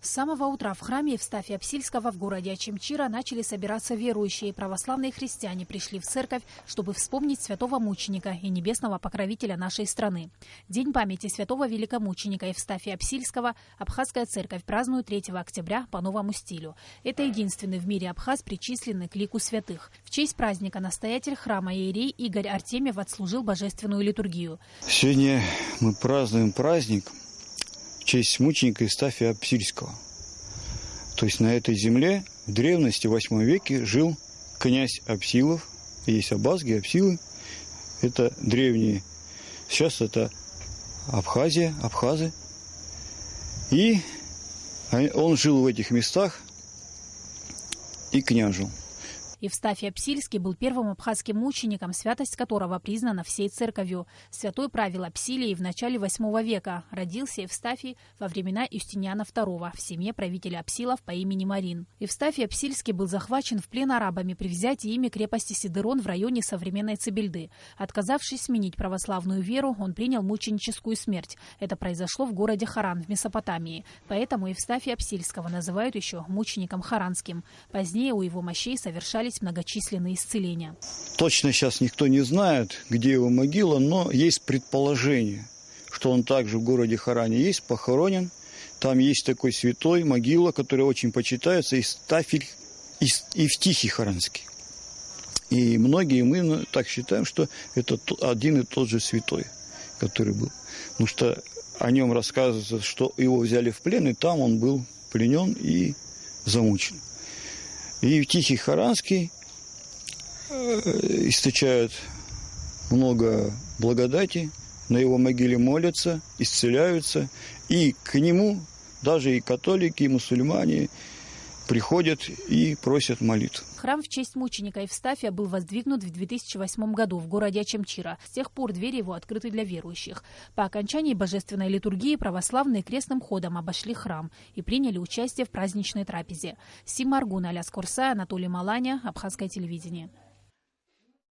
С самого утра в храме Евстафия Апсильского в городе Очимчира начали собираться верующие. Православные христиане пришли в церковь, чтобы вспомнить святого мученика и небесного покровителя нашей страны. День памяти святого великомученика Евстафия Апсильского Абхазская церковь празднует 3 октября по новому стилю. Это единственный в мире абхаз, причисленный к лику святых. В честь праздника настоятель храма иерей Игорь Артемьев отслужил божественную литургию. Сегодня мы празднуем праздник в честь мученика Евстафия Апсильского. То есть на этой земле в древности, в 8 веке, жил князь Апсилов. Есть абазги, апсилы. Это древние. Сейчас это Абхазия, абхазы. И он жил в этих местах и княжил. Евстафий Апсильский был первым абхазским мучеником, святость которого признана всей церковью. Святой правил Апсилией в начале 8 века. Родился Евстафий во времена Юстиниана II в семье правителя Апсилов по имени Марин. Евстафий Апсильский был захвачен в плен арабами при взятии ими крепости Сидерон в районе современной Цибельды. Отказавшись сменить православную веру, он принял мученическую смерть. Это произошло в городе Харан в Месопотамии. Поэтому Евстафия Апсильского называют еще мучеником харанским. Позднее у его мощей совершались многочисленные исцеления. Точно сейчас никто не знает, где его могила, но есть предположение, что он также в городе Харане есть, похоронен. Там есть такой святой, могила, которая очень почитается, Евстафий Евтихий Харанский. И многие мы так считаем, что это один и тот же святой, который был. Потому что о нем рассказывается, что его взяли в плен, и там он был пленен и замучен. И Евтихий Харанский источает много благодати, на его могиле молятся, исцеляются, и к нему даже и католики, и мусульмане приходят и просят молитв. Храм в честь мученика Евстафия был воздвигнут в 2008 году в городе Очимчира. С тех пор двери его открыты для верующих. По окончании божественной литургии православные крестным ходом обошли храм и приняли участие в праздничной трапезе. Сима Аргуна, Аляс Курса, Анатолий Маланя, Абхазское телевидение.